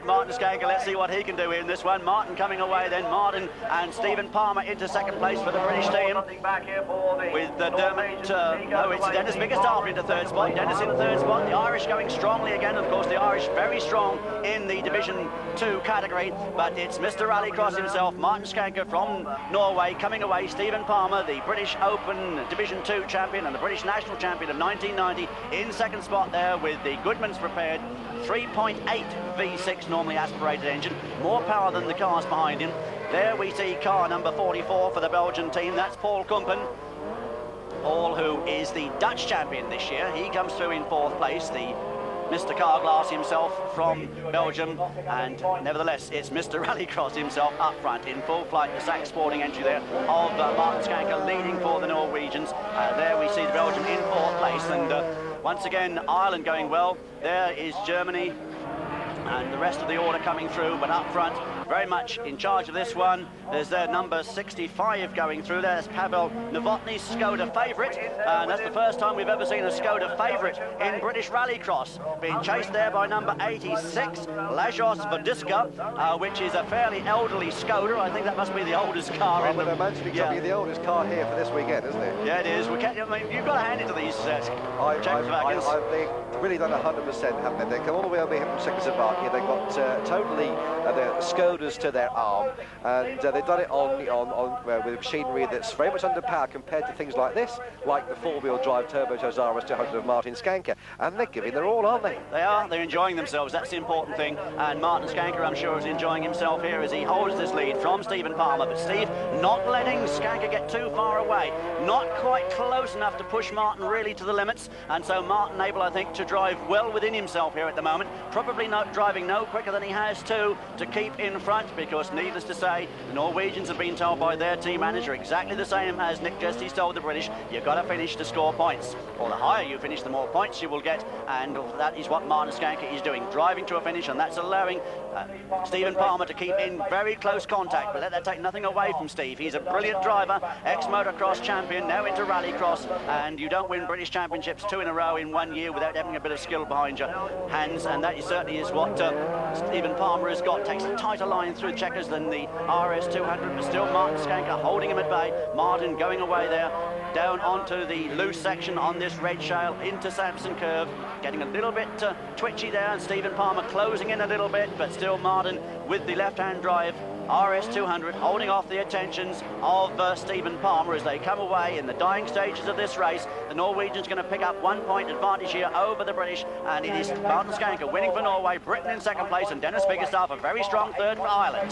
like Martin Schanche. Let's see what he can do in this one. Martin coming away then. Martin and Stephen Palmer into second place for the British team. With Dermot, no, it's Dennis Biggerstaff into third spot. Dennis in third spot. The Irish going strongly again. Of course, the Irish very strong in the Division 2 category. But it's Mr. Rallycross himself, Martin Schanche from Norway, coming away. Stephen Palmer, the British Open Division 2 champion and the British national champion of 1990, in second spot there with the Goodman's prepared 3.8 V6 normally aspirated engine. More power than the cars behind him. There we see car number 44 for the Belgian team. That's Paul Kumpen. Paul, who is the Dutch champion this year. He comes through in fourth place. The Mr. Carglass himself from Belgium, and nevertheless it's Mr. Rallycross himself up front in full flight. The Sax Sporting entry there of Martin Schanche leading for the Norwegians. There we see the Belgium in fourth place, and once again Ireland going well. There is Germany and the rest of the order coming through, but up front, very much in charge of this one, there's their number 65 going through. There's Pavel Novotny's Skoda favourite, and that's the first time we've ever seen a Skoda favourite in British Rallycross. Being chased there by number 86, Lajos Vodiska, which is a fairly elderly Skoda. I think that must be the oldest car in the... Well, imagine it could be the oldest car here for this weekend, isn't it? Yeah, it is. I mean, you've got to hand it to these Czechoslovakians. They've really done 100%, haven't they? They come all the way over here from Czechoslovakia. They've got totally their Skodas to their arm, and they've done it with machinery that's very much underpowered compared to things like this, like the four-wheel drive turbocharged RS200 of Martin Schanche, and they're giving their all, aren't they? They are. They're enjoying themselves. That's the important thing. And Martin Schanche, I'm sure, is enjoying himself here as he holds this lead from Stephen Palmer. But Steve not letting Schanche get too far away, not quite close enough to push Martin really to the limits, and so Martin able, I think, to drive well within himself here at the moment. Probably not driving no quicker than he has to keep in front, because needless to say, the Norwegians have been told by their team manager exactly the same as Nick Justice told the British: you've got to finish to score points, or the higher you finish, the more points you will get, and that is what Martin Schanche is doing, driving to a finish, and that's allowing Stephen Palmer to keep in very close contact. But let that take nothing away from Steve. He's a brilliant driver, ex-motocross champion, now into rallycross, and you don't win British championships 2 in a row in 1 year without having a bit of skill behind your hands, and that certainly is what Stephen Palmer has got. Takes a tighter line through checkers than the RS200, but still Martin Schanche holding him at bay. Martin going away there, down onto the loose section on this red shale into Sampson Curve, getting a little bit twitchy there, and Stephen Palmer closing in a little bit, but still Martin with the left-hand drive RS200 holding off the attentions of Stephen Palmer as they come away in the dying stages of this race. The Norwegians going to pick up 1 point advantage here over the British, and it is Martin Schanche winning for Norway, Britain in second place, and Dennis Biggerstaff a very strong third for Ireland.